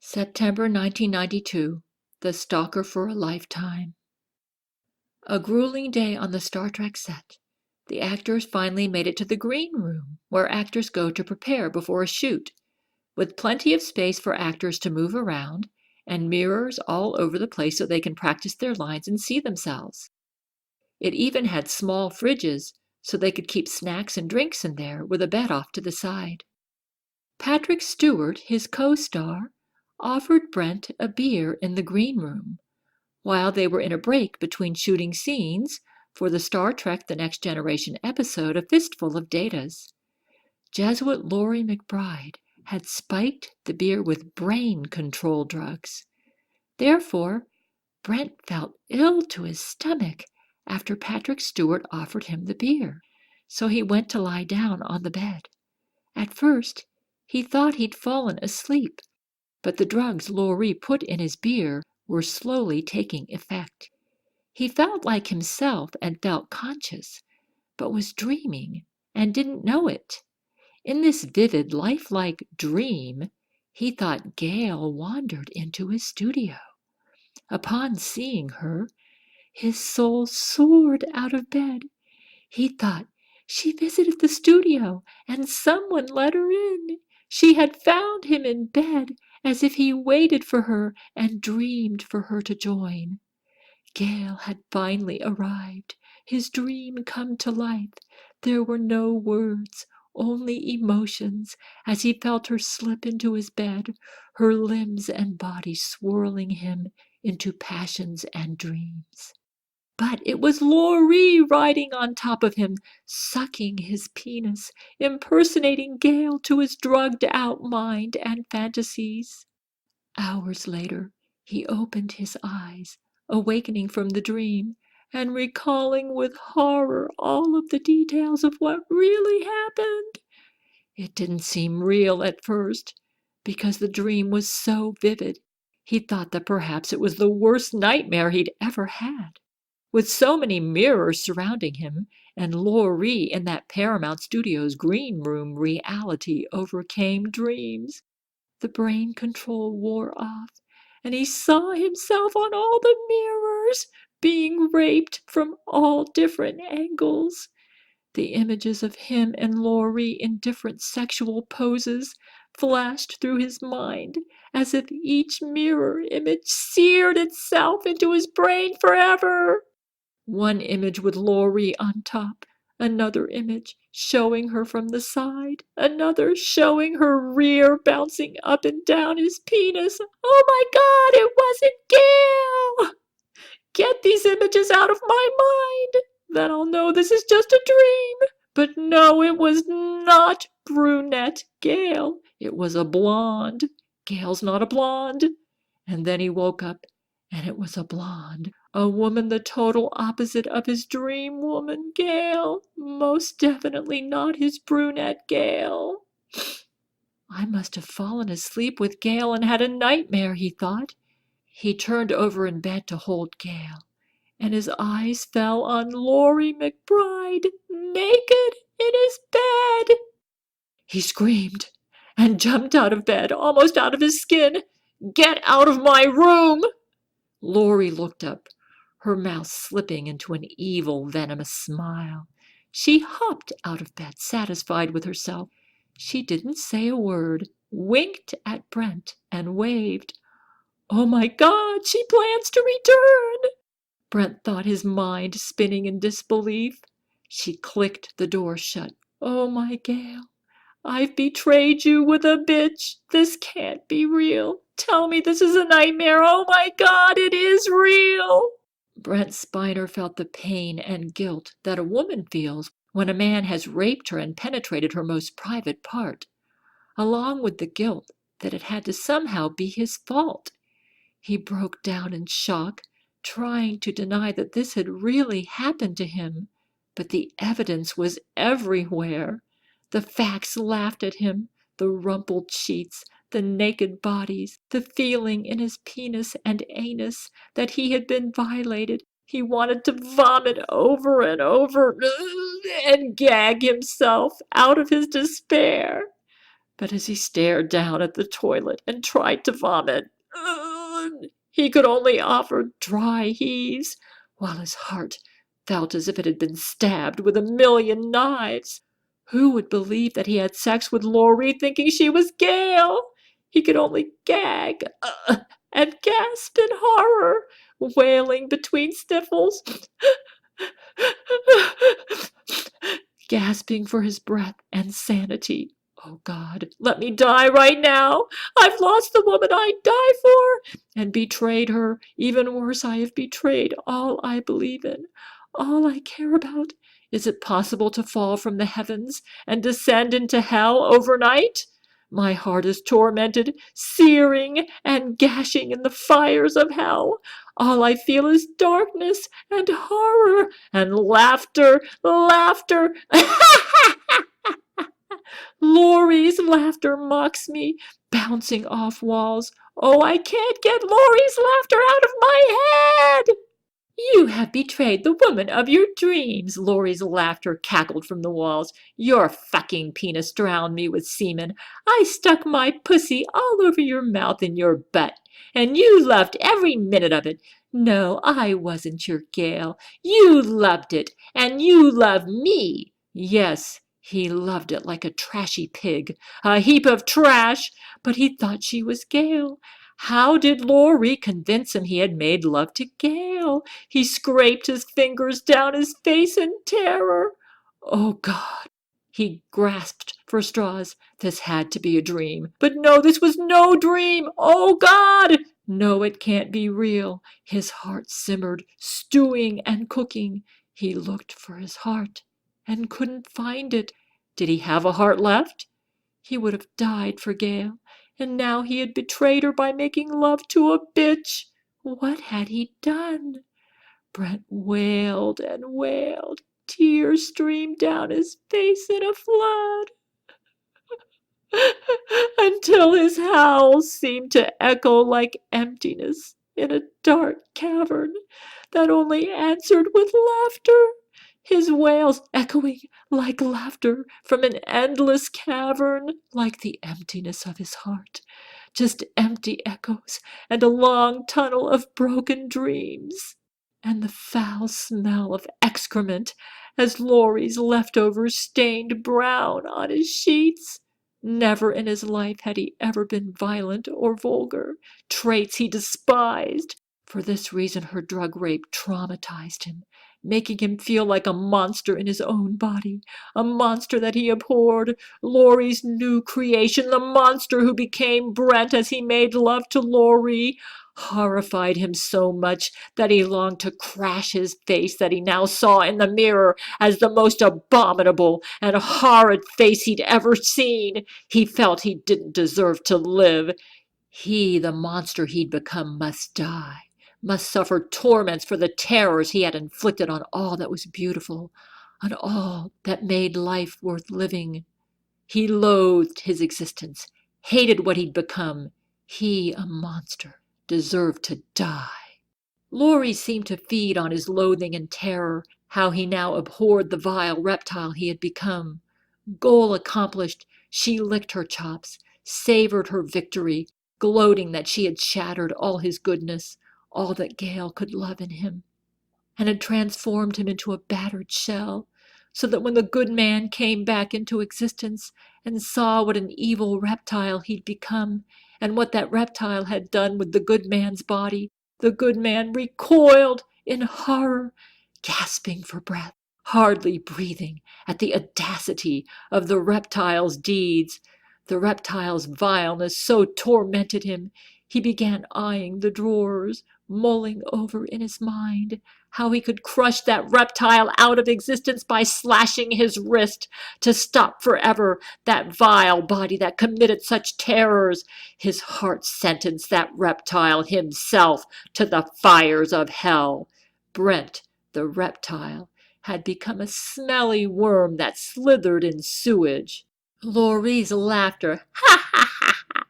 September 1992. The Stalker for a Lifetime. A grueling day on the Star Trek set. The actors finally made it to the green room, where actors go to prepare before a shoot, with plenty of space for actors to move around, and mirrors all over the place so they can practice their lines and see themselves. It even had small fridges, so they could keep snacks and drinks in there, with a bed off to the side. Patrick Stewart, his co-star, offered Brent a beer in the green room, while they were in a break between shooting scenes for the Star Trek The Next Generation episode A Fistful of Datas. Jesuit Loree McBride had spiked the beer with brain control drugs. Therefore, Brent felt ill to his stomach after Patrick Stewart offered him the beer, so he went to lie down on the bed. At first, he thought he'd fallen asleep, but the drugs Loree put in his beer were slowly taking effect. He felt like himself and felt conscious, but was dreaming and didn't know it. In this vivid, lifelike dream, he thought Gail wandered into his studio. Upon seeing her, his soul soared out of bed. He thought she visited the studio and someone let her in. She had found him in bed, as if he waited for her and dreamed for her to join. Gail had finally arrived, his dream come to life. There were no words, only emotions, as he felt her slip into his bed, her limbs and body swirling him into passions and dreams. But it was Loree riding on top of him, sucking his penis, impersonating Gail to his drugged-out mind and fantasies. Hours later, he opened his eyes, awakening from the dream, and recalling with horror all of the details of what really happened. It didn't seem real at first, because the dream was so vivid. He thought that perhaps it was the worst nightmare he'd ever had. With so many mirrors surrounding him, and Loree in that Paramount Studios green room, reality overcame dreams. The brain control wore off, and he saw himself on all the mirrors, being raped from all different angles. The images of him and Loree in different sexual poses flashed through his mind, as if each mirror image seared itself into his brain forever. One image with Loree on top, another image showing her from the side, another showing her rear bouncing up and down his penis. Oh my God, it wasn't Gail! Get these images out of my mind, then I'll know this is just a dream. But no, it was not brunette Gail. It was a blonde. Gail's not a blonde. And then he woke up, and it was a blonde. A woman the total opposite of his dream woman, Gail. Most definitely not his brunette Gail. I must have fallen asleep with Gail and had a nightmare, he thought. He turned over in bed to hold Gail, and his eyes fell on Loree McBride, naked in his bed. He screamed and jumped out of bed, almost out of his skin. Get out of my room! Loree looked up, her mouth slipping into an evil, venomous smile. She hopped out of bed, satisfied with herself. She didn't say a word, winked at Brent, and waved. Oh my God, she plans to return! Brent thought, his mind spinning in disbelief. She clicked the door shut. Oh my Gail, I've betrayed you with a bitch. This can't be real. Tell me this is a nightmare. Oh my God, it is real! Brent Spiner felt the pain and guilt that a woman feels when a man has raped her and penetrated her most private part, along with the guilt that it had to somehow be his fault. He broke down in shock, trying to deny that this had really happened to him, but the evidence was everywhere. The facts laughed at him, the rumpled sheets, the naked bodies, the feeling in his penis and anus that he had been violated. He wanted to vomit over and over and gag himself out of his despair. But as he stared down at the toilet and tried to vomit, he could only offer dry heaves, while his heart felt as if it had been stabbed with 1,000,000 knives. Who would believe that he had sex with Loree thinking she was Gale? He could only gag and gasp in horror, wailing between sniffles, gasping for his breath and sanity. Oh God, let me die right now. I've lost the woman I'd die for and betrayed her. Even worse, I have betrayed all I believe in, all I care about. Is it possible to fall from the heavens and descend into hell overnight? My heart is tormented, searing and gashing in the fires of hell. All I feel is darkness and horror and laughter, laughter. Loree's laughter mocks me, bouncing off walls. Oh, I can't get Loree's laughter out of my head! You have betrayed the woman of your dreams, Loree's laughter cackled from the walls. Your fucking penis drowned me with semen. I stuck my pussy all over your mouth and your butt, and you loved every minute of it. No, I wasn't your Gale. You loved it, and you love me. Yes, he loved it like a trashy pig, a heap of trash, but he thought she was Gale. How did Loree convince him he had made love to Gale? He scraped his fingers down his face in terror. Oh, God. He grasped for straws. This had to be a dream. But no, this was no dream. Oh, God. No, it can't be real. His heart simmered, stewing and cooking. He looked for his heart and couldn't find it. Did he have a heart left? He would have died for Gale, and now he had betrayed her by making love to a bitch. What had he done? Brent wailed and wailed. Tears streamed down his face in a flood, until his howls seemed to echo like emptiness in a dark cavern that only answered with laughter. His wails echoing like laughter from an endless cavern, like the emptiness of his heart. Just empty echoes and a long tunnel of broken dreams. And the foul smell of excrement as Loree's leftovers stained brown on his sheets. Never in his life had he ever been violent or vulgar, traits he despised. For this reason her drug rape traumatized him, making him feel like a monster in his own body, a monster that he abhorred, Loree's new creation, the monster who became Brent as he made love to Loree, horrified him so much that he longed to crash his face that he now saw in the mirror as the most abominable and horrid face he'd ever seen. He felt he didn't deserve to live. He, the monster he'd become, must die, must suffer torments for the terrors he had inflicted on all that was beautiful, on all that made life worth living. He loathed his existence, hated what he'd become. He, a monster, deserved to die. Loree seemed to feed on his loathing and terror, how he now abhorred the vile reptile he had become. Goal accomplished, she licked her chops, savored her victory, gloating that she had shattered all his goodness, all that Gale could love in him, and had transformed him into a battered shell, so that when the good man came back into existence and saw what an evil reptile he'd become, and what that reptile had done with the good man's body, the good man recoiled in horror, gasping for breath, hardly breathing at the audacity of the reptile's deeds. The reptile's vileness so tormented him, he began eyeing the drawers, mulling over in his mind how he could crush that reptile out of existence by slashing his wrist to stop forever that vile body that committed such terrors. His heart sentenced that reptile himself to the fires of hell. Brent, the reptile, had become a smelly worm that slithered in sewage. Loree's laughter, ha ha ha ha,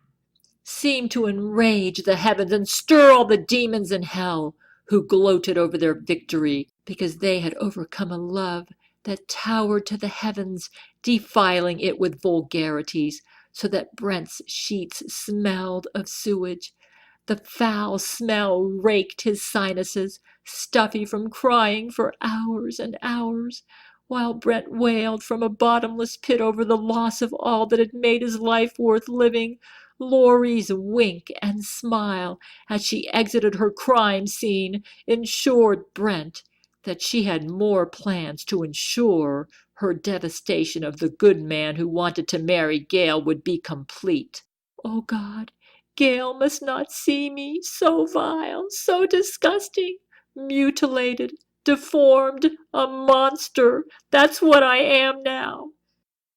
seemed to enrage the heavens and stir all the demons in hell, who gloated over their victory because they had overcome a love that towered to the heavens, defiling it with vulgarities, so that Brent's sheets smelled of sewage. The foul smell raked his sinuses, stuffy from crying for hours and hours, while Brent wailed from a bottomless pit over the loss of all that had made his life worth living. Loree's wink and smile as she exited her crime scene ensured Brent that she had more plans to ensure her devastation of the good man who wanted to marry Gale would be complete. Oh God, Gale must not see me so vile, so disgusting, mutilated, deformed, a monster. That's what I am now.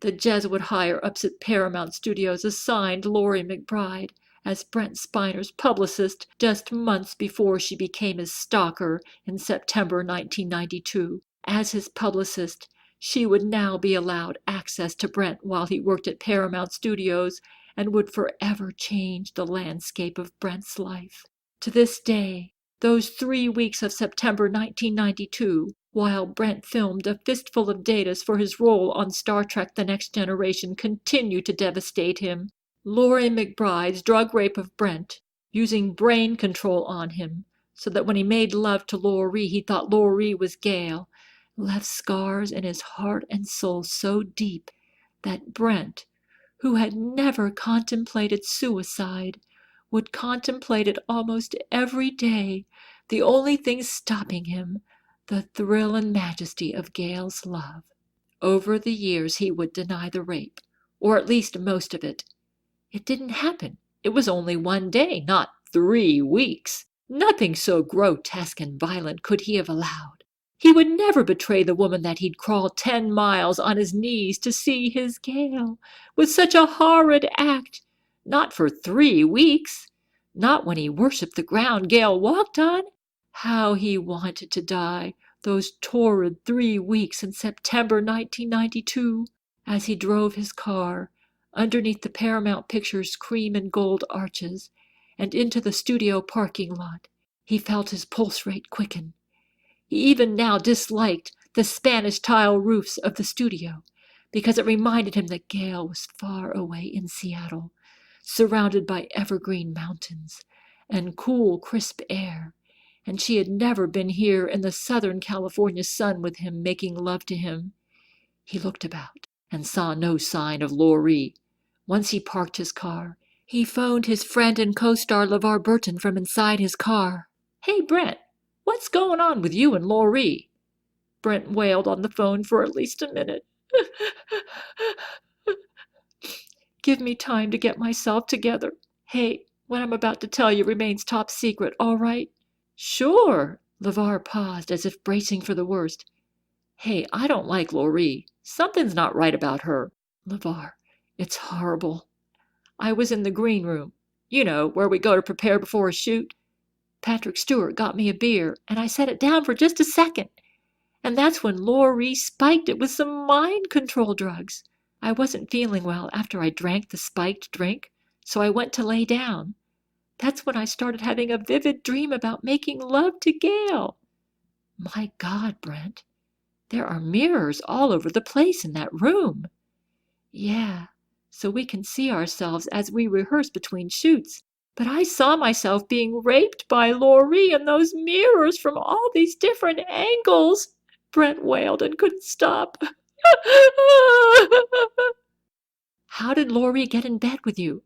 The Jesuit higher-ups at Paramount Studios assigned Loree McBride as Brent Spiner's publicist just months before she became his stalker in September 1992. As his publicist, she would now be allowed access to Brent while he worked at Paramount Studios and would forever change the landscape of Brent's life. To this day, those 3 weeks of September 1992, while Brent filmed a fistful of datas for his role on Star Trek The Next Generation, continue to devastate him. Loree McBride's drug rape of Brent, using brain control on him, so that when he made love to Loree he thought Loree was Gale, left scars in his heart and soul so deep that Brent, who had never contemplated suicide, would contemplate it almost every day, the only thing stopping him, the thrill and majesty of Gale's love. Over the years he would deny the rape, or at least most of it. It didn't happen. It was only 1 day, not 3 weeks. Nothing so grotesque and violent could he have allowed. He would never betray the woman that he'd crawled 10 miles on his knees to see his Gale, with such a horrid act. Not for 3 weeks. Not when he worshipped the ground Gale walked on. How he wanted to die those torrid 3 weeks in September 1992, as he drove his car underneath the Paramount Pictures cream and gold arches and into the studio parking lot. He felt his pulse rate quicken. He even now disliked the Spanish tile roofs of the studio because it reminded him that Gale was far away in Seattle, surrounded by evergreen mountains and cool, crisp air, and she had never been here in the Southern California sun with him making love to him. He looked about and saw no sign of Loree. Once he parked his car, he phoned his friend and co-star LeVar Burton from inside his car. "Hey, Brent, what's going on with you and Loree?" Brent wailed on the phone for at least a minute. "Give me time to get myself together. Hey, what I'm about to tell you remains top secret, all right?" "Sure." LeVar paused as if bracing for the worst. "Hey, I don't like Loree. Something's not right about her." "LeVar, it's horrible. I was in the green room, you know, where we go to prepare before a shoot. Patrick Stewart got me a beer, and I set it down for just a second. And that's when Loree spiked it with some mind control drugs. I wasn't feeling well after I drank the spiked drink, so I went to lay down. That's when I started having a vivid dream about making love to Gale. My God, Brent, there are mirrors all over the place in that room." "Yeah, so we can see ourselves as we rehearse between shoots. But I saw myself being raped by Loree in those mirrors from all these different angles." Brent wailed and couldn't stop. "How did Loree get in bed with you?"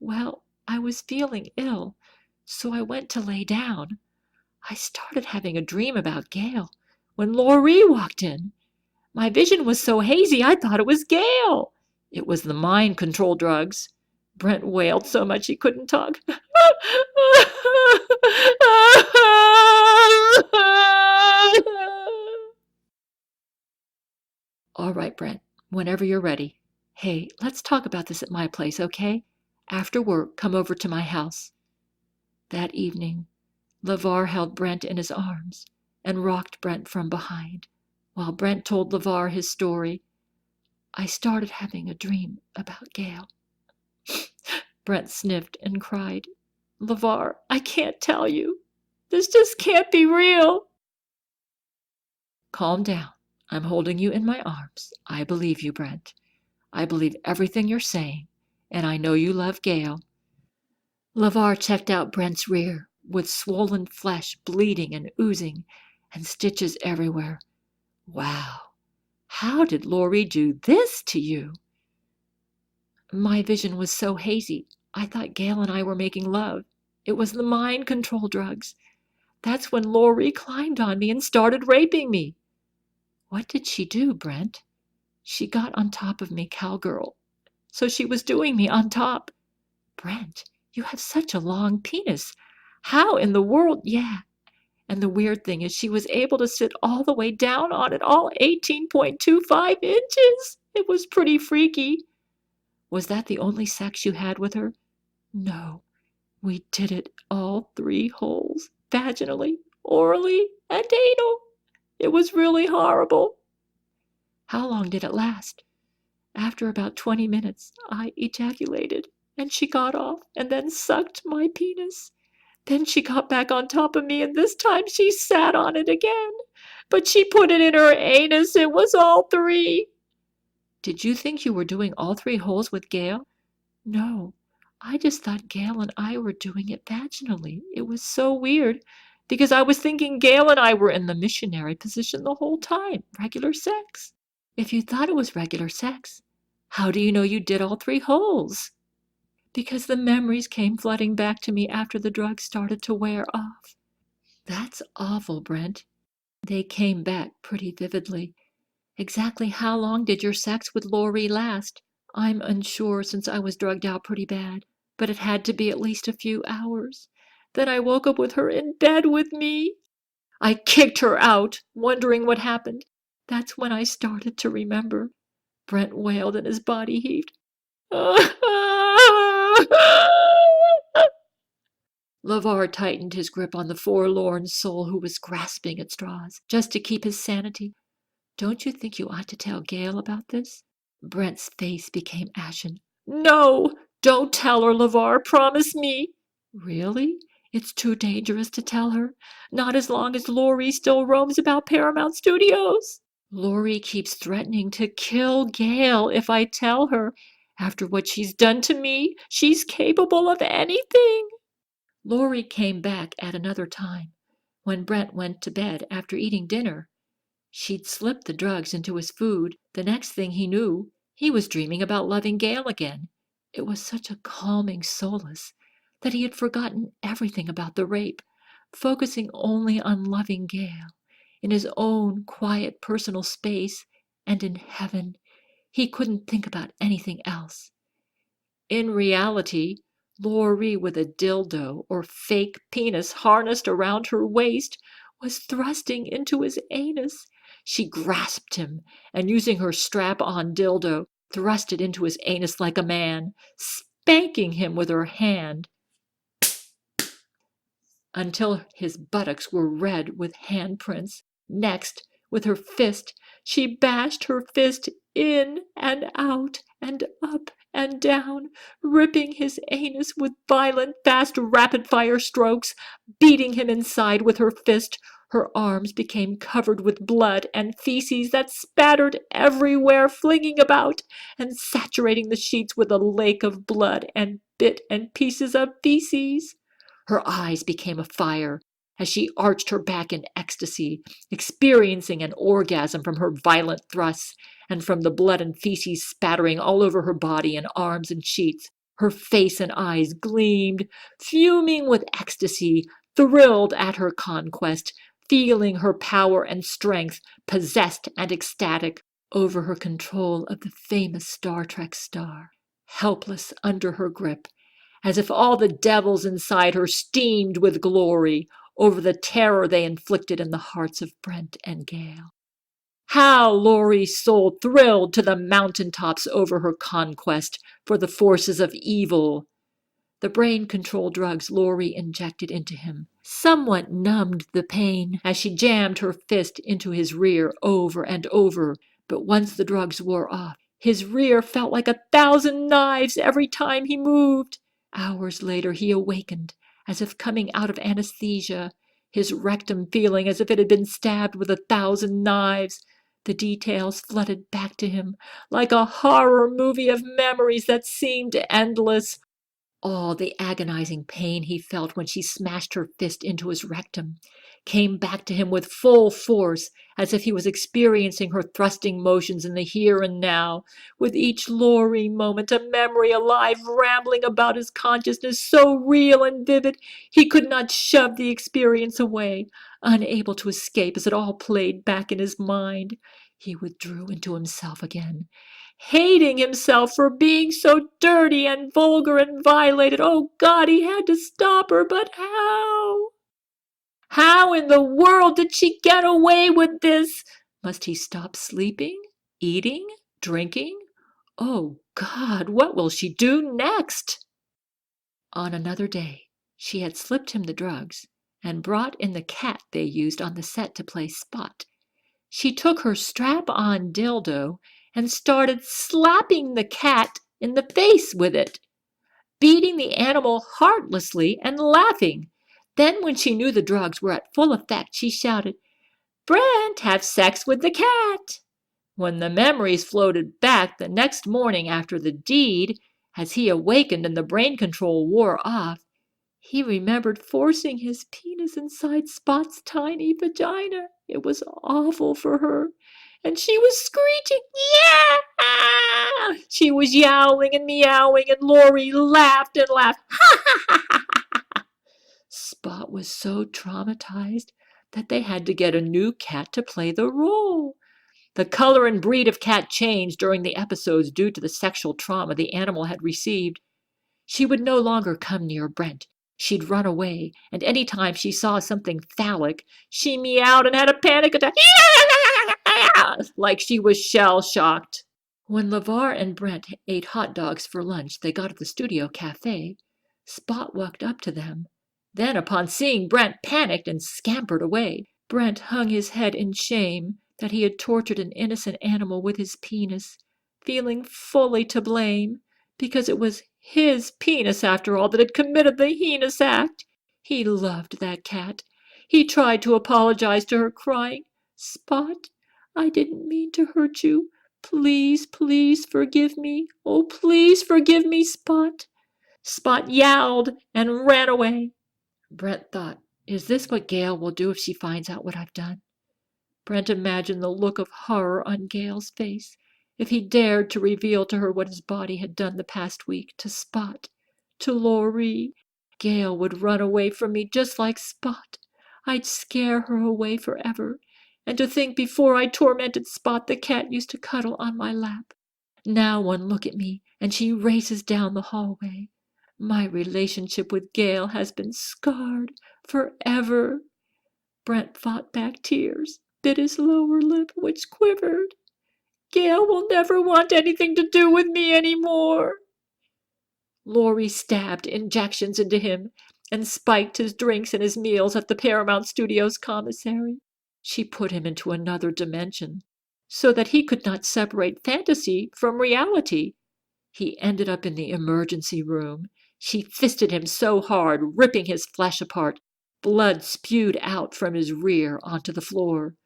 "Well, I was feeling ill, so I went to lay down. I started having a dream about Gale when Loree walked in. My vision was so hazy I thought it was Gale." "It was the mind control drugs." Brent wailed so much he couldn't talk. "All right, Brent, whenever you're ready. Hey, let's talk about this at my place, okay? After work, come over to my house." That evening, LeVar held Brent in his arms and rocked Brent from behind, while Brent told LeVar his story. "I started having a dream about Gale." Brent sniffed and cried, "LeVar, I can't tell you. This just can't be real." "Calm down. I'm holding you in my arms. I believe you, Brent. I believe everything you're saying, and I know you love Gale." LeVar checked out Brent's rear, with swollen flesh bleeding and oozing, and stitches everywhere. "Wow, how did Loree do this to you?" "My vision was so hazy, I thought Gale and I were making love. It was the mind control drugs. That's when Loree climbed on me and started raping me." "What did she do, Brent?" "She got on top of me, cowgirl. So she was doing me on top." "Brent, you have such a long penis. How in the world—" "Yeah, and the weird thing is she was able to sit all the way down on it, all 18.25 inches. It was pretty freaky." "Was that the only sex you had with her?" "No, we did it all 3 holes, vaginally, orally, and anal. It was really horrible." "How long did it last?" "After about 20 minutes, I ejaculated, and she got off and then sucked my penis. Then she got back on top of me, and this time she sat on it again. But she put it in her anus. It was all 3. "Did you think you were doing all 3 holes with Gale?" "No, I just thought Gale and I were doing it vaginally. It was so weird, because I was thinking Gale and I were in the missionary position the whole time, regular sex." "If you thought it was regular sex, how do you know you did all 3 holes?" "Because the memories came flooding back to me after the drugs started to wear off." "That's awful, Brent." "They came back pretty vividly." "Exactly how long did your sex with Loree last?" "I'm unsure, since I was drugged out pretty bad, but it had to be at least a few hours. Then I woke up with her in bed with me. I kicked her out, wondering what happened. That's when I started to remember." Brent wailed and his body heaved. LeVar tightened his grip on the forlorn soul who was grasping at straws, just to keep his sanity. "Don't you think you ought to tell Gale about this?" Brent's face became ashen. "No! Don't tell her, LeVar. Promise me." "Really? It's too dangerous to tell her? Not as long as Loree still roams about Paramount Studios?" "Loree keeps threatening to kill Gale if I tell her. After what she's done to me, she's capable of anything." Loree came back at another time, when Brent went to bed after eating dinner. She'd slipped the drugs into his food. The next thing he knew, he was dreaming about loving Gale again. It was such a calming solace that he had forgotten everything about the rape, focusing only on loving Gale in his own quiet personal space and in heaven. He couldn't think about anything else. In reality, Loree, with a dildo or fake penis harnessed around her waist, was thrusting into his anus. She grasped him and, using her strap-on dildo, thrust it into his anus like a man, spanking him with her hand until his buttocks were red with handprints. Next, with her fist, she bashed her fist in and out and up and down, ripping his anus with violent, fast, rapid-fire strokes, beating him inside with her fist. Her arms became covered with blood and feces that spattered everywhere, flinging about and saturating the sheets with a lake of blood and bit and pieces of feces. Her eyes became afire as she arched her back in ecstasy, experiencing an orgasm from her violent thrusts and from the blood and feces spattering all over her body and arms and sheets. Her face and eyes gleamed, fuming with ecstasy, thrilled at her conquest, feeling her power and strength, possessed and ecstatic over her control of the famous Star Trek star, helpless under her grip, as if all the devils inside her steamed with glory over the terror they inflicted in the hearts of Brent and Gale. How Loree's soul thrilled to the mountaintops over her conquest for the forces of evil. The brain control drugs Loree injected into him somewhat numbed the pain as she jammed her fist into his rear over and over, but once the drugs wore off, his rear felt like 1,000 knives every time he moved. Hours later he awakened, as if coming out of anesthesia, his rectum feeling as if it had been stabbed with 1,000 knives. The details flooded back to him like a horror movie of memories that seemed endless. All the agonizing pain he felt when she smashed her fist into his rectum came back to him with full force, as if he was experiencing her thrusting motions in the here and now, with each Loree moment a memory alive, rambling about his consciousness, so real and vivid he could not shove the experience away, unable to escape as it all played back in his mind. He withdrew into himself again, hating himself for being so dirty and vulgar and violated. Oh God, he had to stop her, but how? How in the world did she get away with this? Must he stop sleeping, eating, drinking? Oh God, what will she do next? On another day, she had slipped him the drugs and brought in the cat they used on the set to play Spot. She took her strap-on dildo and started slapping the cat in the face with it, beating the animal heartlessly and laughing. Then, when she knew the drugs were at full effect, she shouted, "Brent, have sex with the cat!" When the memories floated back the next morning after the deed, as he awakened and the brain control wore off, he remembered forcing his penis inside Spot's tiny vagina. It was awful for her, and she was screeching, "Yeah!" She was yowling and meowing, and Loree laughed and laughed. Spot was so traumatized that they had to get a new cat to play the role. The color and breed of cat changed during the episodes due to the sexual trauma the animal had received. She would no longer come near Brent. She'd run away, and any time she saw something phallic, she meowed and had a panic attack, like she was shell-shocked. When LeVar and Brent ate hot dogs for lunch they got at the studio cafe, Spot walked up to them. Then, upon seeing Brent, panicked and scampered away. Brent hung his head in shame that he had tortured an innocent animal with his penis, feeling fully to blame, because it was his penis, after all, that had committed the heinous act. He loved that cat. He tried to apologize to her, crying, "Spot, I didn't mean to hurt you. Please, please forgive me. Oh, please forgive me, Spot." Spot yowled and ran away. Brent thought, is this what Gale will do if she finds out what I've done? Brent imagined the look of horror on Gale's face if he dared to reveal to her what his body had done the past week to Spot, to Loree. Gale would run away from me just like Spot. I'd scare her away forever. And to think before I tormented Spot, the cat used to cuddle on my lap. Now one look at me, and she races down the hallway. My relationship with Gale has been scarred forever. Brent fought back tears, bit his lower lip, which quivered. Gale will never want anything to do with me any more. Loree stabbed injections into him and spiked his drinks and his meals at the Paramount Studios commissary. She put him into another dimension so that he could not separate fantasy from reality. He ended up in the emergency room. She fisted him so hard, ripping his flesh apart. Blood spewed out from his rear onto the floor.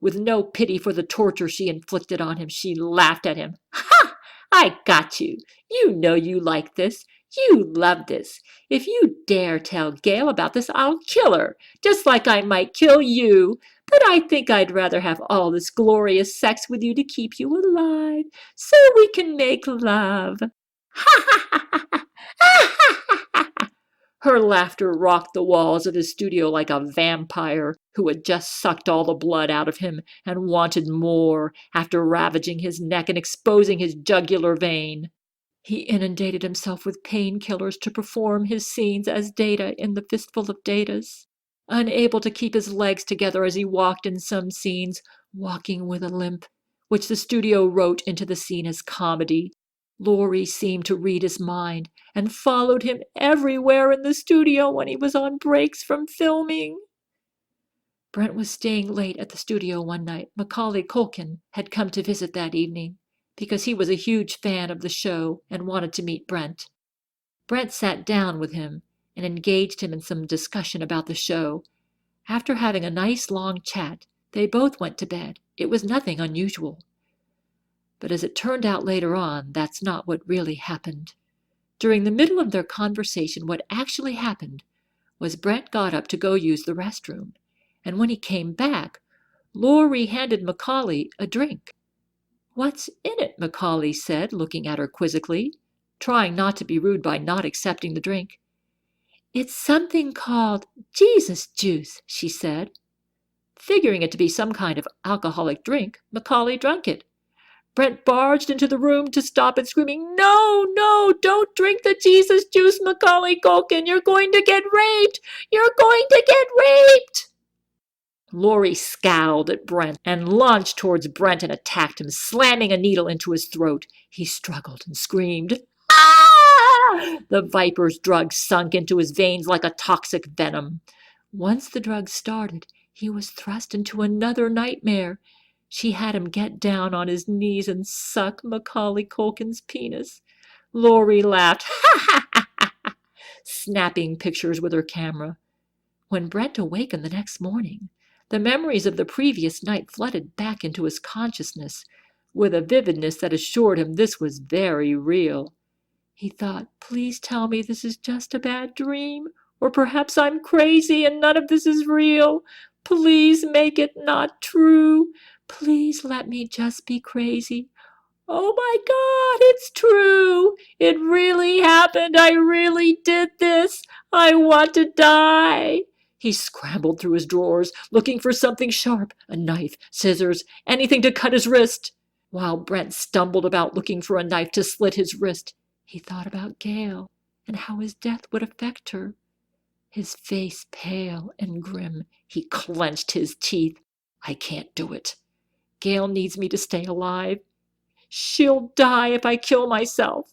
With no pity for the torture she inflicted on him, she laughed at him. "Ha! I got you. You know you like this. You love this. If you dare tell Gale about this, I'll kill her, just like I might kill you. But I think I'd rather have all this glorious sex with you to keep you alive, so we can make love." Ha ha ha ha ha! Her laughter rocked the walls of his studio like a vampire who had just sucked all the blood out of him and wanted more after ravaging his neck and exposing his jugular vein. He inundated himself with painkillers to perform his scenes as Data in the Fistful of Datas. Unable to keep his legs together as he walked in some scenes, walking with a limp, which the studio wrote into the scene as comedy, Loree seemed to read his mind and followed him everywhere in the studio when he was on breaks from filming. Brent was staying late at the studio one night. Macaulay Culkin had come to visit that evening because he was a huge fan of the show and wanted to meet Brent. Brent sat down with him and engaged him in some discussion about the show. After having a nice long chat, They both went to bed. It was nothing unusual. But as it turned out later on, that's not what really happened. During the middle of their conversation, what actually happened was Brent got up to go use the restroom, and when he came back, Loree handed Macaulay a drink. "What's in it?" Macaulay said, looking at her quizzically, trying not to be rude by not accepting the drink. "It's something called Jesus juice," she said. Figuring it to be some kind of alcoholic drink, Macaulay drank it. Brent barged into the room to stop it, screaming, "No, no, don't drink the Jesus juice, Macaulay Culkin. You're going to get raped. You're going to get raped." Loree scowled at Brent and launched towards Brent and attacked him, slamming a needle into his throat. He struggled and screamed. Ah! The viper's drug sunk into his veins like a toxic venom. Once the drug started, he was thrust into another nightmare. She had him get down on his knees and suck Macaulay Culkin's penis. Loree laughed, snapping pictures with her camera. When Brent awakened the next morning, the memories of the previous night flooded back into his consciousness with a vividness that assured him this was very real. He thought, "Please tell me this is just a bad dream, or perhaps I'm crazy and none of this is real. Please make it not true. Please let me just be crazy. Oh my God, it's true. It really happened. I really did this. I want to die." He scrambled through his drawers, looking for something sharp, a knife, scissors, anything to cut his wrist. While Brent stumbled about looking for a knife to slit his wrist, he thought about Gail and how his death would affect her. His face pale and grim, he clenched his teeth. "I can't do it. Gail needs me to stay alive. She'll die if I kill myself."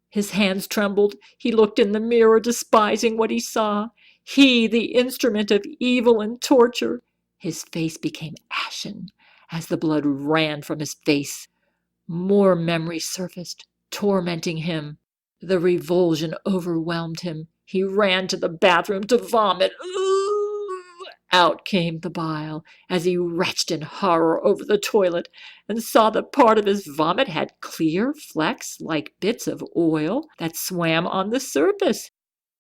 His hands trembled. He looked in the mirror, despising what he saw. He, the instrument of evil and torture. His face became ashen as the blood ran from his face. More memories surfaced, tormenting him. The revulsion overwhelmed him. He ran to the bathroom to vomit. Out came the bile as he retched in horror over the toilet and saw that part of his vomit had clear flecks like bits of oil that swam on the surface.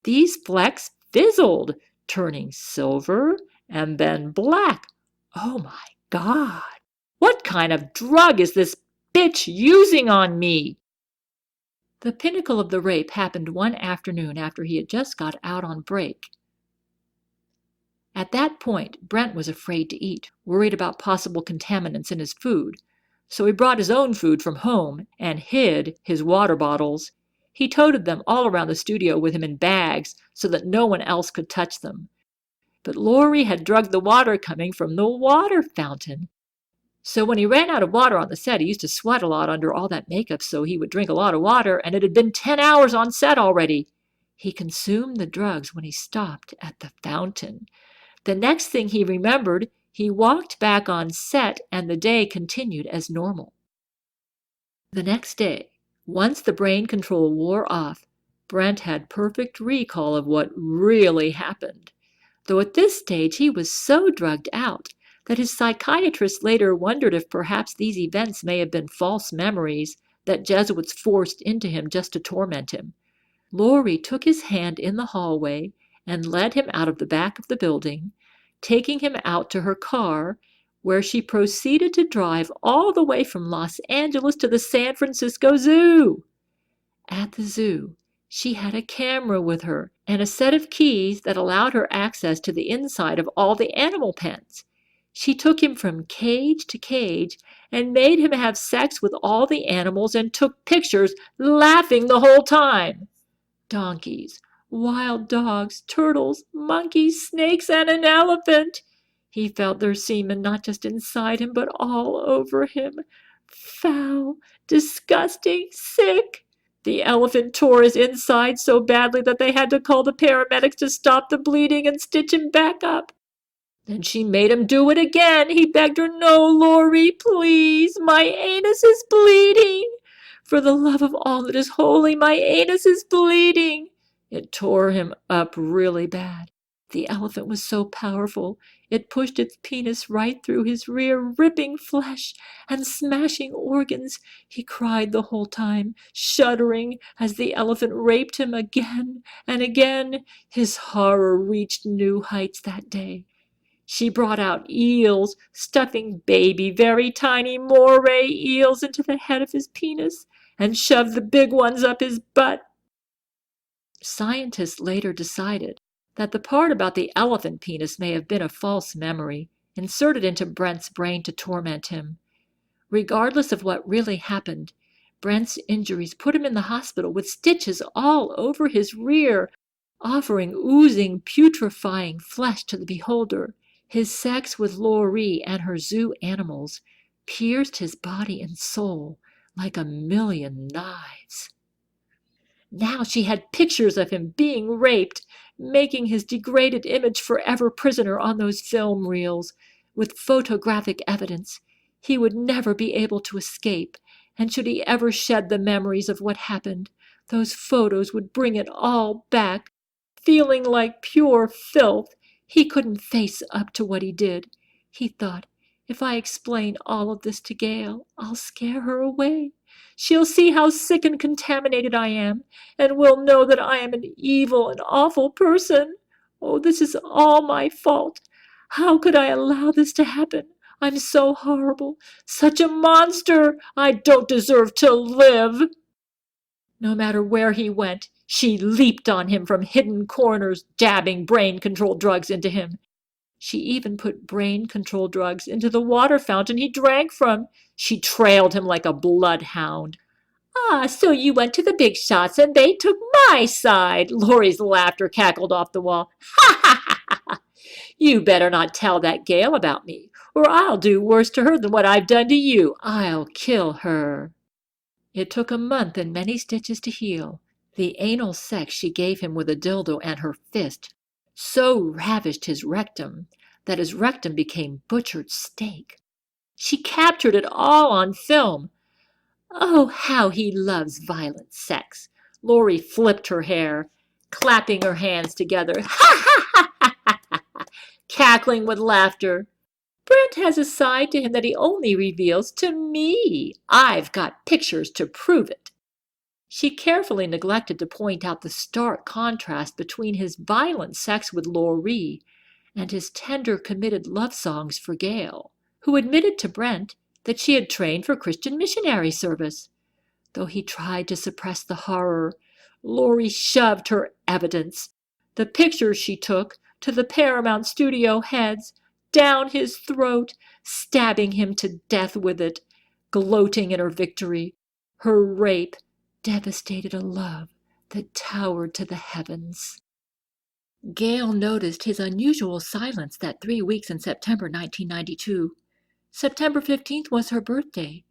These flecks fizzled, turning silver and then black. Oh my God! What kind of drug is this bitch using on me? The pinnacle of the rape happened one afternoon after he had just got out on break. At that point, Brent was afraid to eat, worried about possible contaminants in his food. So he brought his own food from home and hid his water bottles. He toted them all around the studio with him in bags so that no one else could touch them. But Loree had drugged the water coming from the water fountain. So when he ran out of water on the set, he used to sweat a lot under all that makeup, so he would drink a lot of water, and it had been 10 hours on set already. He consumed the drugs when he stopped at the fountain. The next thing he remembered, he walked back on set and the day continued as normal. The next day, once the brain control wore off, Brent had perfect recall of what really happened. Though at this stage he was so drugged out that his psychiatrist later wondered if perhaps these events may have been false memories that Jesuits forced into him just to torment him. Loree took his hand in the hallway and led him out of the back of the building, taking him out to her car, where she proceeded to drive all the way from Los Angeles to the San Francisco Zoo. At the zoo, she had a camera with her and a set of keys that allowed her access to the inside of all the animal pens. She took him from cage to cage and made him have sex with all the animals and took pictures, laughing the whole time. Donkeys, wild dogs, turtles, monkeys, snakes, and an elephant. He felt their semen not just inside him, but all over him. Foul, disgusting, sick. The elephant tore his inside so badly that they had to call the paramedics to stop the bleeding and stitch him back up. Then she made him do it again. He begged her, "No, Loree, please, my anus is bleeding. For the love of all that is holy, my anus is bleeding." It tore him up really bad. The elephant was so powerful, it pushed its penis right through his rear, ripping flesh and smashing organs. He cried the whole time, shuddering as the elephant raped him again and again. His horror reached new heights that day. She brought out eels, stuffing baby, very tiny moray eels into the head of his penis, and shoved the big ones up his butt. Scientists later decided that the part about the elephant penis may have been a false memory, inserted into Brent's brain to torment him. Regardless of what really happened, Brent's injuries put him in the hospital with stitches all over his rear, offering oozing, putrefying flesh to the beholder. His sex with Loree and her zoo animals pierced his body and soul like a million knives. Now she had pictures of him being raped, making his degraded image forever prisoner on those film reels. With photographic evidence, he would never be able to escape, and should he ever shed the memories of what happened, those photos would bring it all back. Feeling like pure filth, he couldn't face up to what he did. He thought, if I explain all of this to Gail, I'll scare her away. She'll see how sick and contaminated I am, and will know that I am an evil and awful person. Oh, this is all my fault. How could I allow this to happen? I'm so horrible, such a monster. I don't deserve to live. No matter where he went, she leaped on him from hidden corners, jabbing brain-control drugs into him. She even put brain-control drugs into the water fountain he drank from. She trailed him like a bloodhound. Ah, so you went to the big shots and they took my side. Loree's laughter cackled off the wall. Ha ha ha ha! You better not tell that Gail about me, or I'll do worse to her than what I've done to you. I'll kill her. It took a month and many stitches to heal. The anal sex she gave him with a dildo and her fist so ravished his rectum that his rectum became butchered steak. She captured it all on film. Oh, how he loves violent sex. Loree flipped her hair, clapping her hands together, ha ha ha ha ha ha, cackling with laughter. Brent has a side to him that he only reveals to me. I've got pictures to prove it. She carefully neglected to point out the stark contrast between his violent sex with Loree and his tender, committed love songs for Gail, who admitted to Brent that she had trained for Christian missionary service. Though he tried to suppress the horror, Loree shoved her evidence, the pictures she took, to the Paramount studio heads, down his throat, stabbing him to death with it, gloating in her victory. Her rape devastated a love that towered to the heavens. Gail noticed his unusual silence that 3 weeks in September 1992. September 15th was her birthday,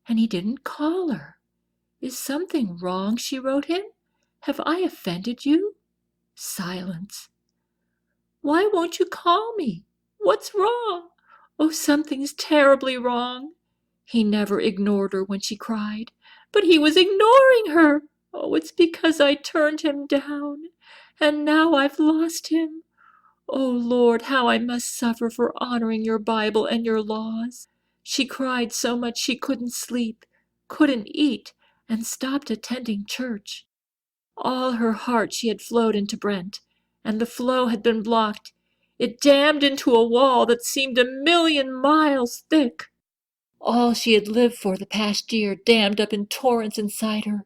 and he didn't call her. Is something wrong? She wrote him. Have I offended you? Silence. Why won't you call me? What's wrong? Oh, something's terribly wrong. He never ignored her when she cried, but he was ignoring her. Oh, it's because I turned him down, and now I've lost him. Oh, Lord, how I must suffer for honoring your Bible and your laws. She cried so much she couldn't sleep, couldn't eat, and stopped attending church. All her heart she had flowed into Brent, and the flow had been blocked. It dammed into a wall that seemed 1,000,000 miles thick. All she had lived for the past year dammed up in torrents inside her,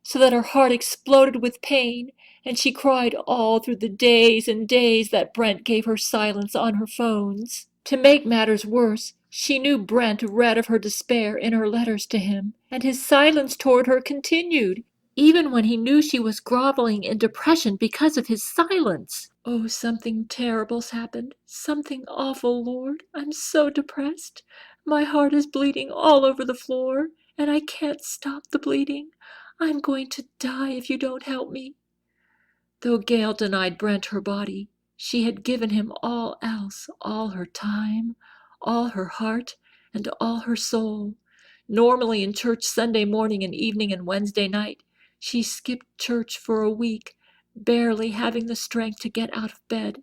so that her heart exploded with pain, and she cried all through the days and days that Brent gave her silence on her phones. To make matters worse, she knew Brent read of her despair in her letters to him, and his silence toward her continued, even when he knew she was groveling in depression because of his silence. Oh, something terrible's happened. Something awful, Lord. I'm so depressed. My heart is bleeding all over the floor, and I can't stop the bleeding. I'm going to die if you don't help me. Though Gail denied Brent her body, she had given him all else, all her time, all her heart, and all her soul. Normally in church Sunday morning and evening and Wednesday night, she skipped church for a week, barely having the strength to get out of bed.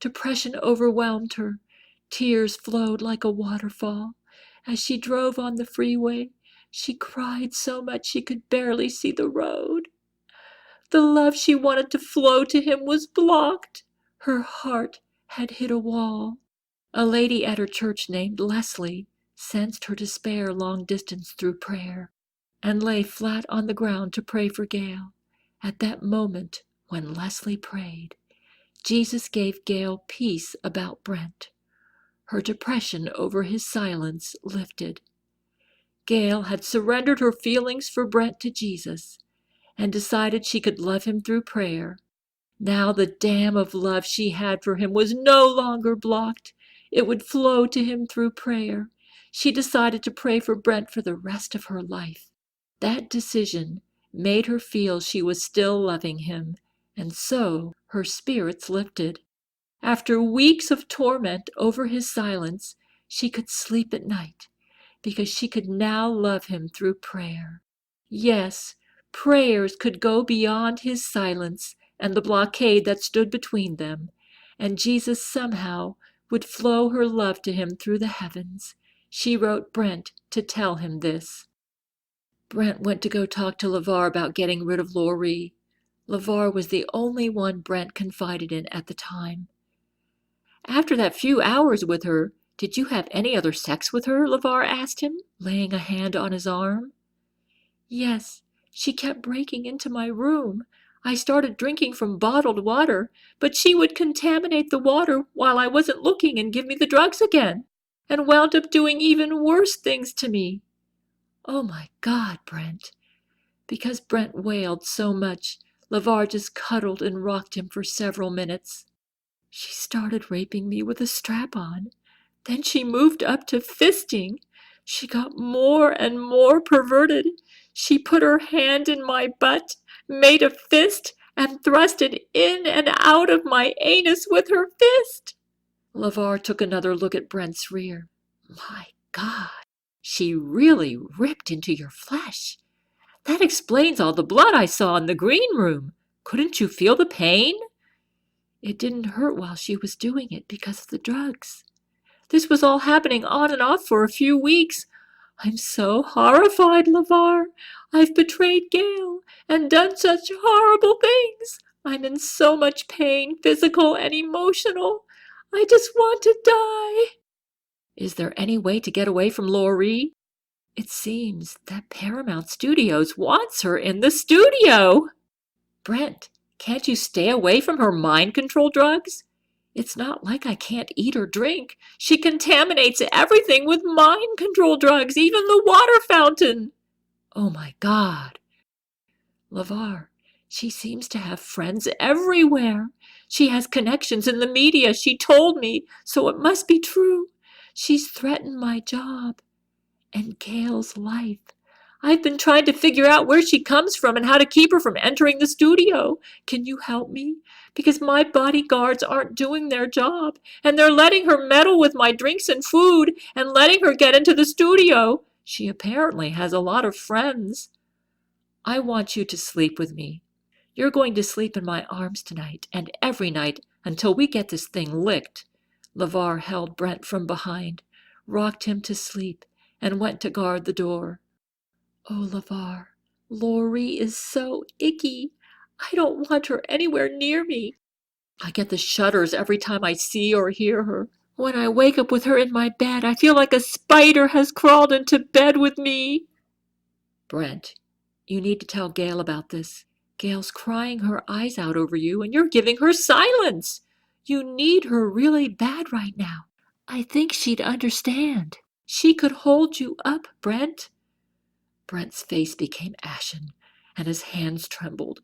Depression overwhelmed her. Tears flowed like a waterfall. As she drove on the freeway, she cried so much she could barely see the road. The love she wanted to flow to him was blocked. Her heart had hit a wall. A lady at her church named Leslie sensed her despair long distance through prayer, and lay flat on the ground to pray for Gail. At that moment, when Leslie prayed, Jesus gave Gail peace about Brent. Her depression over his silence lifted. Gail had surrendered her feelings for Brent to Jesus and decided she could love him through prayer. Now the dam of love she had for him was no longer blocked. It would flow to him through prayer. She decided to pray for Brent for the rest of her life. That decision made her feel she was still loving him, and so her spirits lifted. After weeks of torment over his silence, she could sleep at night, because she could now love him through prayer. Yes, prayers could go beyond his silence and the blockade that stood between them, and Jesus somehow would flow her love to him through the heavens. She wrote Brent to tell him this. Brent went to go talk to LeVar about getting rid of Loree. LeVar was the only one Brent confided in at the time. After that few hours with her, did you have any other sex with her? LeVar asked him, laying a hand on his arm. Yes, she kept breaking into my room. I started drinking from bottled water, but she would contaminate the water while I wasn't looking and give me the drugs again, and wound up doing even worse things to me. Oh my God, Brent. Because Brent wailed so much, LeVar just cuddled and rocked him for several minutes. She started raping me with a strap on. Then she moved up to fisting. She got more and more perverted. She put her hand in my butt, made a fist, and thrust it in and out of my anus with her fist. LeVar took another look at Brent's rear. My God, she really ripped into your flesh. That explains all the blood I saw in the green room. Couldn't you feel the pain? It didn't hurt while she was doing it because of the drugs. This was all happening on and off for a few weeks. I'm so horrified, LeVar. I've betrayed Gail and done such horrible things. I'm in so much pain, physical and emotional. I just want to die. Is there any way to get away from Loree? It seems that Paramount Studios wants her in the studio. Brent, can't you stay away from her mind control drugs? It's not like I can't eat or drink. She contaminates everything with mind control drugs, even the water fountain. Oh my God. LeVar, she seems to have friends everywhere. She has connections in the media, she told me, so it must be true. She's threatened my job and Gail's life. I've been trying to figure out where she comes from and how to keep her from entering the studio. Can you help me? Because my bodyguards aren't doing their job, and they're letting her meddle with my drinks and food and letting her get into the studio. She apparently has a lot of friends. I want you to sleep with me. You're going to sleep in my arms tonight and every night until we get this thing licked. LeVar held Brent from behind, rocked him to sleep, and went to guard the door. Oh, LeVar, Loree is so icky. I don't want her anywhere near me. I get the shudders every time I see or hear her. When I wake up with her in my bed, I feel like a spider has crawled into bed with me. Brent, you need to tell Gail about this. Gail's crying her eyes out over you, and you're giving her silence. You need her really bad right now. I think she'd understand. She could hold you up, Brent. Brent's face became ashen, and his hands trembled.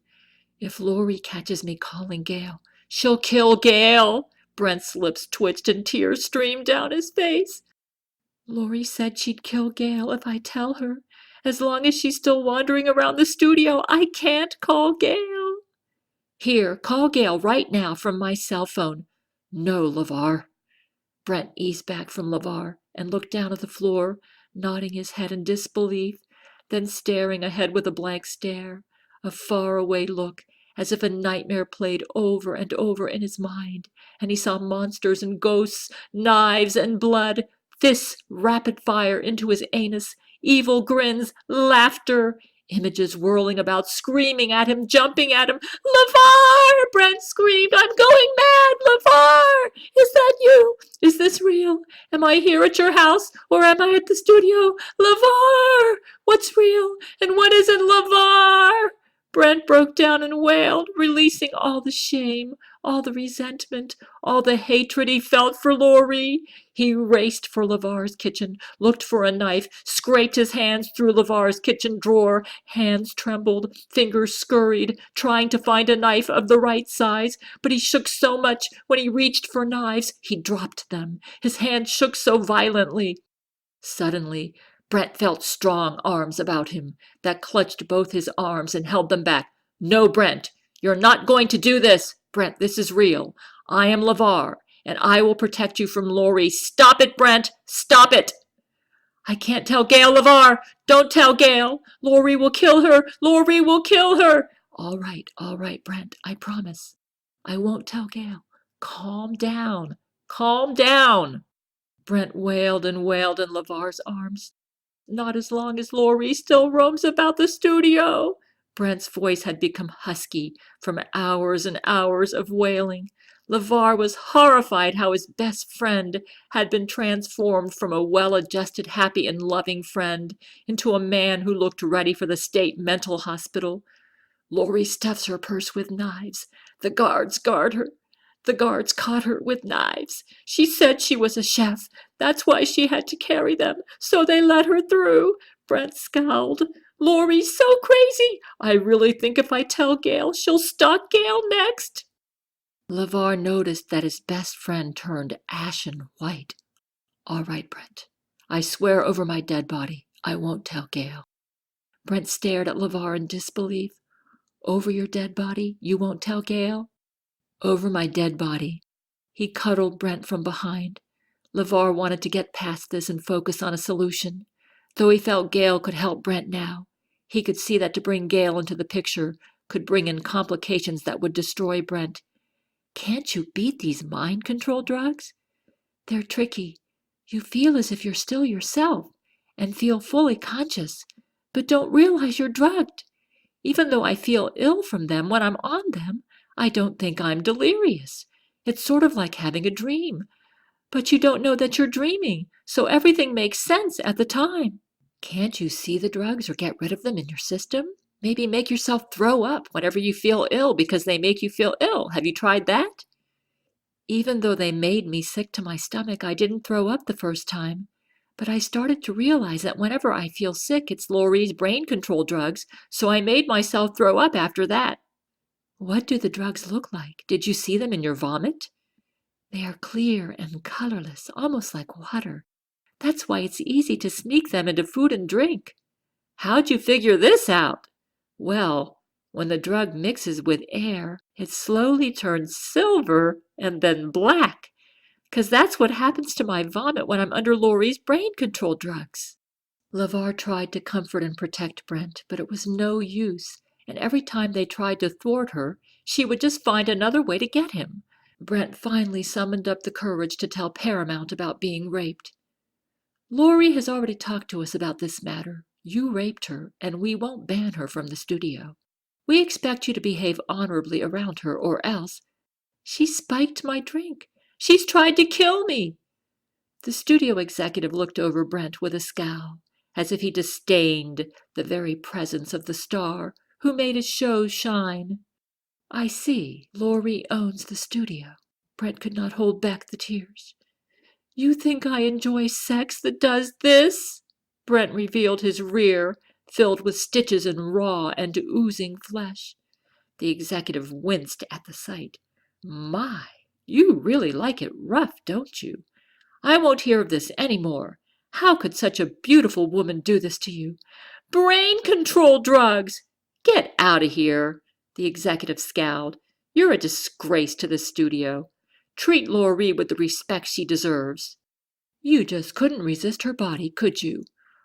If Loree catches me calling Gail, she'll kill Gail. Brent's lips twitched and tears streamed down his face. Loree said she'd kill Gail if I tell her. As long as she's still wandering around the studio, I can't call Gail. Here, call Gail right now from my cell phone. No, LeVar. Brent eased back from LeVar and looked down at the floor, nodding his head in disbelief, then staring ahead with a blank stare, a faraway look, as if a nightmare played over and over in his mind, and he saw monsters and ghosts, knives and blood, fists rapid fire into his anus, evil grins, laughter, images whirling about, screaming at him, jumping at him. "LeVar!" Brent screamed. "I'm going mad! LeVar! Is that you? Is this real? Am I here at your house, or am I at the studio? LeVar! What's real, and what isn't, LeVar?" Brent broke down and wailed, releasing all the shame, all the resentment, all the hatred he felt for Loree. He raced for LeVar's kitchen, looked for a knife, scraped his hands through LeVar's kitchen drawer. Hands trembled, fingers scurried, trying to find a knife of the right size, but he shook so much when he reached for knives, he dropped them. His hands shook so violently. Suddenly, Brent felt strong arms about him that clutched both his arms and held them back. "No, Brent, you're not going to do this. Brent, this is real. I am LeVar, and I will protect you from Loree. Stop it, Brent! Stop it!" "I can't tell Gail, LeVar. Don't tell Gail. Loree will kill her. Loree will kill her." All right, Brent, I promise. I won't tell Gail. Calm down. Calm down." Brent wailed and wailed in LeVar's arms. "Not as long as Loree still roams about the studio." Brent's voice had become husky from hours and hours of wailing. LeVar was horrified how his best friend had been transformed from a well-adjusted, happy, and loving friend into a man who looked ready for the state mental hospital. "Loree stuffs her purse with knives. The guards guard her. The guards caught her with knives. She said she was a chef. That's why she had to carry them, so they let her through." Brent scowled. "Loree's so crazy. I really think if I tell Gail, she'll stalk Gail next." LeVar noticed that his best friend turned ashen white. "All right, Brent. I swear over my dead body, I won't tell Gail." Brent stared at LeVar in disbelief. "Over your dead body, you won't tell Gail?" "Over my dead body." He cuddled Brent from behind. LeVar wanted to get past this and focus on a solution. Though he felt Gail could help Brent now, he could see that to bring Gail into the picture could bring in complications that would destroy Brent. "Can't you beat these mind control drugs? They're tricky. You feel as if you're still yourself and feel fully conscious, but don't realize you're drugged. Even though I feel ill from them when I'm on them, I don't think I'm delirious. It's sort of like having a dream. But you don't know that you're dreaming, so everything makes sense at the time. Can't you see the drugs or get rid of them in your system? Maybe make yourself throw up whenever you feel ill because they make you feel ill. Have you tried that?" "Even though they made me sick to my stomach, I didn't throw up the first time. But I started to realize that whenever I feel sick, it's Loree's brain control drugs, so I made myself throw up after that." "What do the drugs look like? Did you see them in your vomit?" "They are clear and colorless, almost like water. That's why it's easy to sneak them into food and drink." "How'd you figure this out?" "Well, when the drug mixes with air, it slowly turns silver and then black. 'Cause that's what happens to my vomit when I'm under Loree's brain control drugs." LeVar tried to comfort and protect Brent, but it was no use, and every time they tried to thwart her, she would just find another way to get him. Brent finally summoned up the courage to tell Paramount about being raped. "Loree has already talked to us about this matter. You raped her, and we won't ban her from the studio. We expect you to behave honorably around her, or else—" "She spiked my drink. She's tried to kill me." The studio executive looked over Brent with a scowl, as if he disdained the very presence of the star who made his show shine. "I see. Loree owns the studio." Brent could not hold back the tears. "You think I enjoy sex that does this?" Brent revealed his rear, filled with stitches and raw and oozing flesh. The executive winced at the sight. "My, you really like it rough, don't you? I won't hear of this any more. How could such a beautiful woman do this to you? Brain control drugs! Get out of here." The executive scowled. "You're a disgrace to the studio. Treat Loree with the respect she deserves." "You just couldn't resist her body, could you?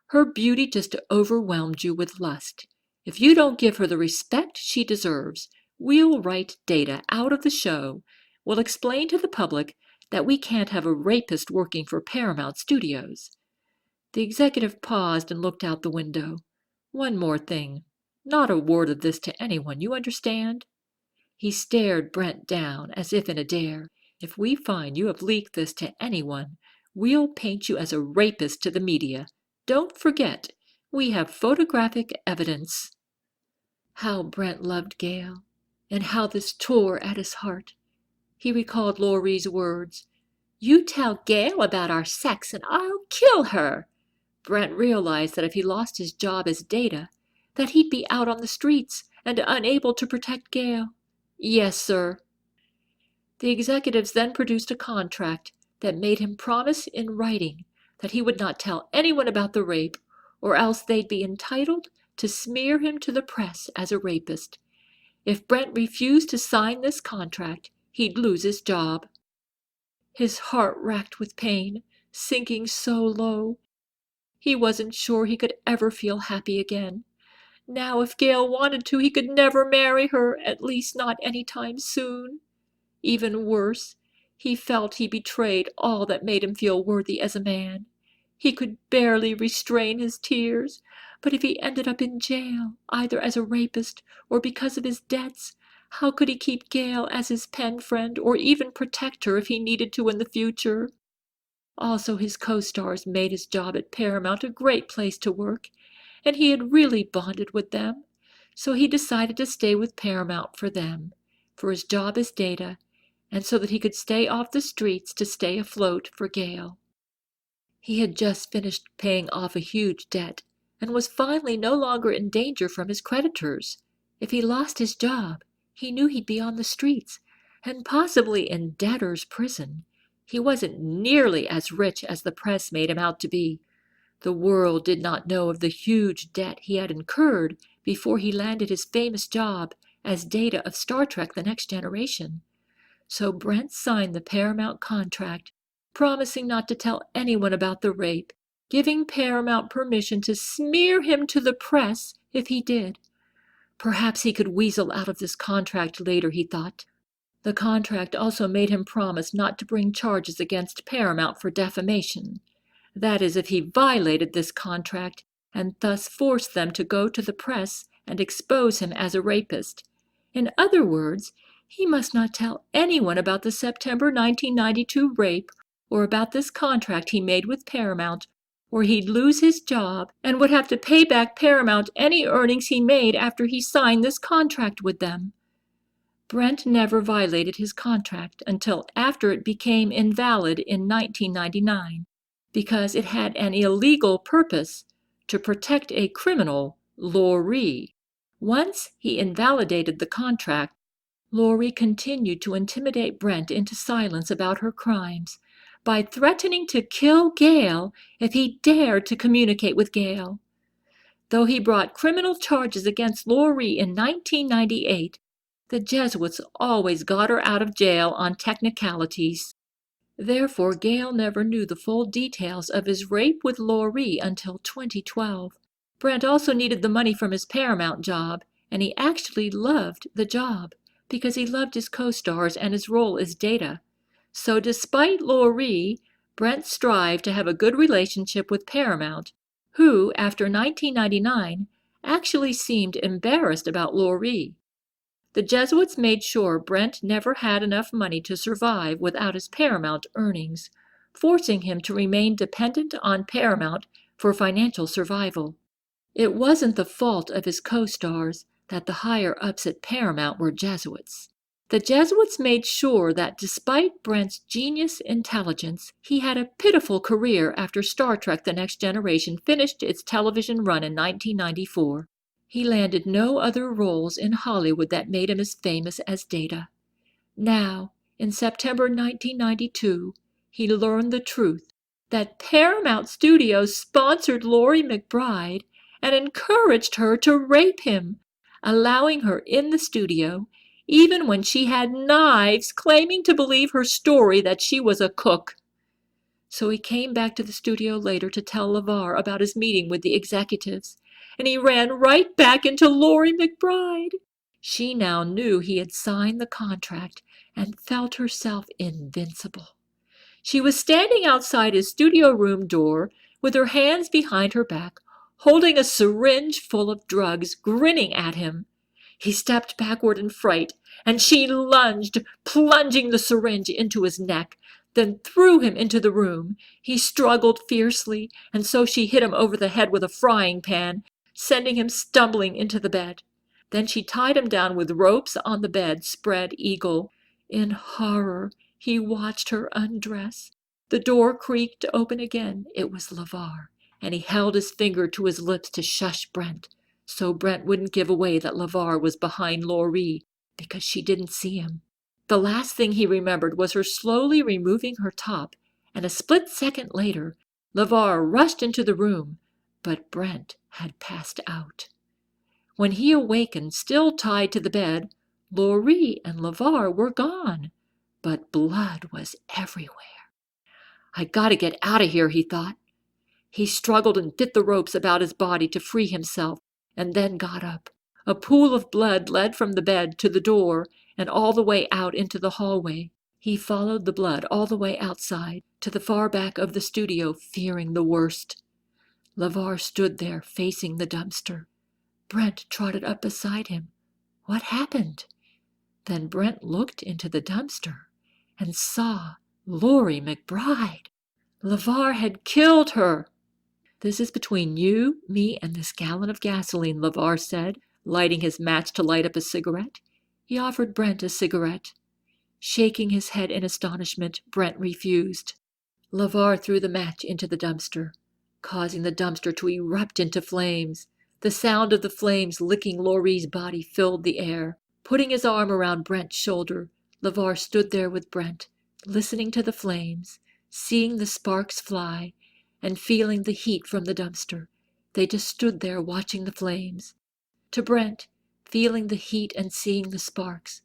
Her beauty just overwhelmed you with lust. If you don't give her the respect she deserves, We'll write Data out of the show. We'll explain to the public that we can't have a rapist working for Paramount Studios." The executive paused and looked out the window. "One more thing. Not a word of this to anyone, you understand?" He stared Brent down as if in a dare. "If we find you have leaked this to anyone, we'll paint you as a rapist to the media. Don't forget, we have photographic evidence." How Brent loved Gail, and how this tore at his heart. He recalled Loree's words, "You tell Gail about our sex and I'll kill her." Brent realized that if he lost his job as Data, that he'd be out on the streets and unable to protect Gail. "Yes, sir." The executives then produced a contract that made him promise in writing that he would not tell anyone about the rape, or else they'd be entitled to smear him to the press as a rapist. If Brent refused to sign this contract, he'd lose his job. His heart racked with pain, sinking so low. He wasn't sure he could ever feel happy again. Now, if Gail wanted to, he could never marry her, at least not any time soon. Even worse, he felt he betrayed all that made him feel worthy as a man. He could barely restrain his tears, but if he ended up in jail, either as a rapist or because of his debts, how could he keep Gail as his pen friend or even protect her if he needed to in the future? Also, his co-stars made his job at Paramount a great place to work, and he had really bonded with them. So he decided to stay with Paramount for them, for his job as Data, and so that he could stay off the streets to stay afloat for Gail. He had just finished paying off a huge debt and was finally no longer in danger from his creditors. If he lost his job, he knew he'd be on the streets and possibly in debtor's prison. He wasn't nearly as rich as the press made him out to be. The world did not know of the huge debt he had incurred before he landed his famous job as Data of Star Trek: The Next Generation. So Brent signed the Paramount contract, promising not to tell anyone about the rape, giving Paramount permission to smear him to the press if he did. Perhaps he could weasel out of this contract later, he thought. The contract also made him promise not to bring charges against Paramount for defamation. That is, if he violated this contract and thus forced them to go to the press and expose him as a rapist. In other words, he must not tell anyone about the September 1992 rape or about this contract he made with Paramount, or he'd lose his job and would have to pay back Paramount any earnings he made after he signed this contract with them. Brent never violated his contract until after it became invalid in 1999, because it had an illegal purpose to protect a criminal, Loree. Once he invalidated the contract, Loree continued to intimidate Brent into silence about her crimes by threatening to kill Gail if he dared to communicate with Gail. Though he brought criminal charges against Loree in 1998, the Jesuits always got her out of jail on technicalities. Therefore, Gail never knew the full details of his rape with Loree until 2012. Brent also needed the money from his Paramount job, and he actually loved the job because he loved his co-stars and his role as Data. So despite Loree, Brent strived to have a good relationship with Paramount, who, after 1999, actually seemed embarrassed about Loree. The Jesuits made sure Brent never had enough money to survive without his Paramount earnings, forcing him to remain dependent on Paramount for financial survival. It wasn't the fault of his co-stars that the higher-ups at Paramount were Jesuits. The Jesuits made sure that despite Brent's genius intelligence, he had a pitiful career after Star Trek: The Next Generation finished its television run in 1994. He landed no other roles in Hollywood that made him as famous as Data. Now, in September 1992, he learned the truth, that Paramount Studios sponsored Loree McBride and encouraged her to rape him, allowing her in the studio even when she had knives, claiming to believe her story that she was a cook. So he came back to the studio later to tell LeVar about his meeting with the executives, and he ran right back into Loree McBride. She now knew he had signed the contract and felt herself invincible. She was standing outside his studio room door with her hands behind her back, holding a syringe full of drugs, grinning at him. He stepped backward in fright, and she lunged, plunging the syringe into his neck, then threw him into the room. He struggled fiercely, and so she hit him over the head with a frying pan, sending him stumbling into the bed. Then she tied him down with ropes on the bed, spread eagle. In horror, he watched her undress. The door creaked open again. It was LeVar, and he held his finger to his lips to shush Brent, so Brent wouldn't give away that LeVar was behind Loree, because she didn't see him. The last thing he remembered was her slowly removing her top, and a split second later, LeVar rushed into the room, but Brent had passed out. When he awakened, still tied to the bed, Loree and LeVar were gone, but blood was everywhere. I gotta get out of here, he thought. He struggled and bit the ropes about his body to free himself, and then got up. A pool of blood led from the bed to the door and all the way out into the hallway. He followed the blood all the way outside to the far back of the studio, fearing the worst. LeVar stood there facing the dumpster. Brent trotted up beside him. What happened? Then Brent looked into the dumpster and saw Loree McBride. LeVar had killed her. This is between you, me, and this gallon of gasoline, LeVar said, lighting his match to light up a cigarette. He offered Brent a cigarette. Shaking his head in astonishment, Brent refused. LeVar threw the match into the dumpster, causing the dumpster to erupt into flames. The sound of the flames licking Loree's body filled the air. Putting his arm around Brent's shoulder, LeVar stood there with Brent, listening to the flames, seeing the sparks fly, and feeling the heat from the dumpster. They just stood there watching the flames. To Brent, feeling the heat and seeing the sparks,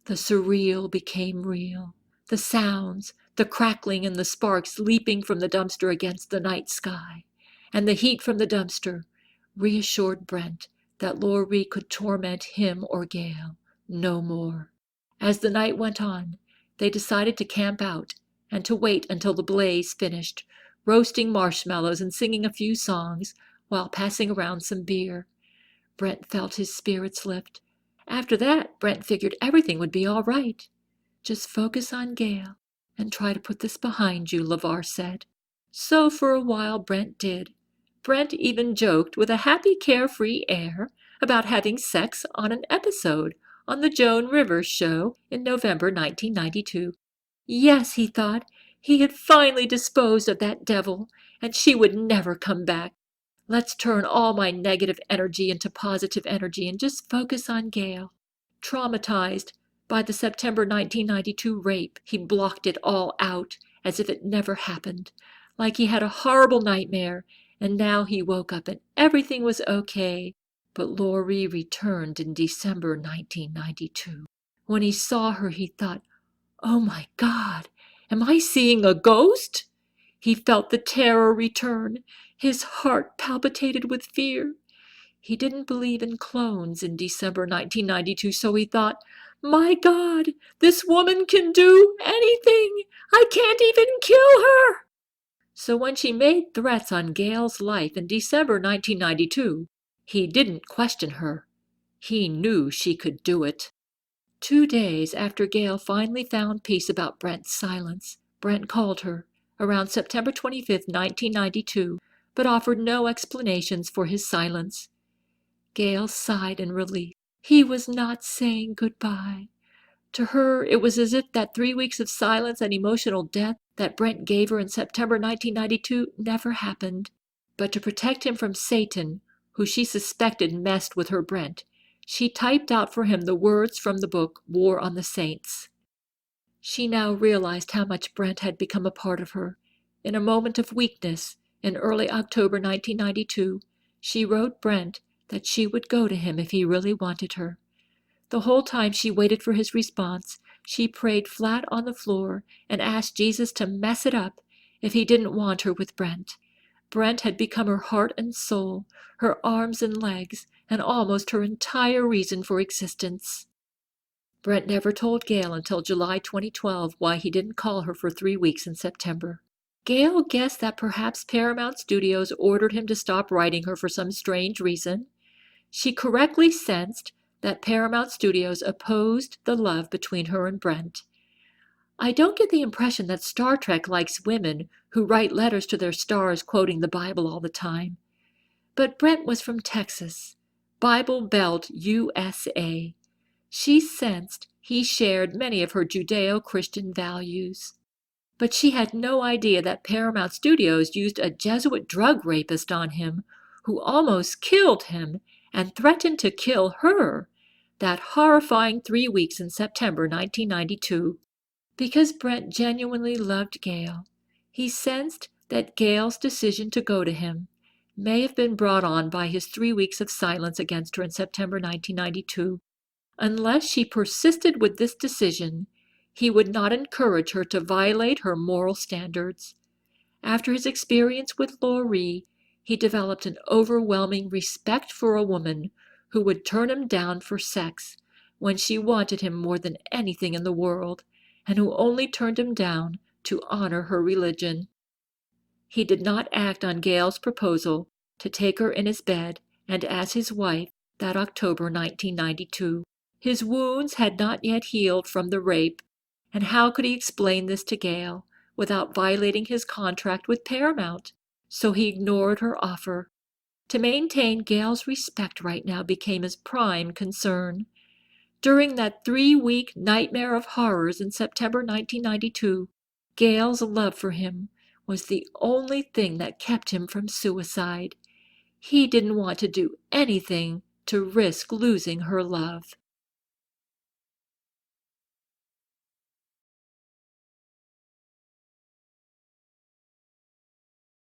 the surreal became real. The sounds, the crackling and the sparks leaping from the dumpster against the night sky, and the heat from the dumpster reassured Brent that Loree could torment him or Gale no more. As the night went on, they decided to camp out and to wait until the blaze finished, roasting marshmallows and singing a few songs while passing around some beer. Brent felt his spirits lift. After that, Brent figured everything would be all right. Just focus on Gale and try to put this behind you, LeVar said. So for a while Brent did. Brent even joked with a happy, carefree air about having sex on an episode on the Joan Rivers show in November 1992. Yes, he thought, he had finally disposed of that devil, and she would never come back. Let's turn all my negative energy into positive energy and just focus on Gale. Traumatized by the September 1992 rape, he blocked it all out as if it never happened, like he had a horrible nightmare, and now he woke up and everything was okay. But Loree returned in December 1992. When he saw her, he thought, "Oh my God, am I seeing a ghost?" He felt the terror return. His heart palpitated with fear. He didn't believe in clones in December 1992, so he thought, "My God, this woman can do anything. I can't even kill her." So when she made threats on Gale's life in December 1992, he didn't question her. He knew she could do it. 2 days after Gale finally found peace about Brent's silence, Brent called her around September 25, 1992, but offered no explanations for his silence. Gale sighed in relief. He was not saying goodbye. To her, it was as if that 3 weeks of silence and emotional death that Brent gave her in September 1992 never happened. But to protect him from Satan, who she suspected messed with her Brent, she typed out for him the words from the book War on the Saints. She now realized how much Brent had become a part of her. In a moment of weakness, in early October 1992, she wrote Brent that she would go to him if he really wanted her. The whole time she waited for his response, she prayed flat on the floor and asked Jesus to mess it up if he didn't want her with Brent. Brent had become her heart and soul, her arms and legs, and almost her entire reason for existence. Brent never told Gail until July 2012 why he didn't call her for 3 weeks in September. Gail guessed that perhaps Paramount Studios ordered him to stop writing her for some strange reason. She correctly sensed that Paramount Studios opposed the love between her and Brent. I don't get the impression that Star Trek likes women who write letters to their stars quoting the Bible all the time. But Brent was from Texas, Bible Belt, USA. She sensed he shared many of her Judeo-Christian values. But she had no idea that Paramount Studios used a Jesuit drug rapist on him, who almost killed him and threatened to kill her that horrifying 3 weeks in September 1992. Because Brent genuinely loved Gail, he sensed that Gail's decision to go to him may have been brought on by his 3 weeks of silence against her in September 1992. Unless she persisted with this decision, he would not encourage her to violate her moral standards. After his experience with Loree, he developed an overwhelming respect for a woman who would turn him down for sex when she wanted him more than anything in the world, and who only turned him down to honor her religion. He did not act on Gail's proposal to take her in his bed and as his wife that October 1992. His wounds had not yet healed from the rape, and how could he explain this to Gail without violating his contract with Paramount? So he ignored her offer. To maintain Gail's respect right now became his prime concern. During that 3-week nightmare of horrors in September 1992, Gail's love for him was the only thing that kept him from suicide. He didn't want to do anything to risk losing her love.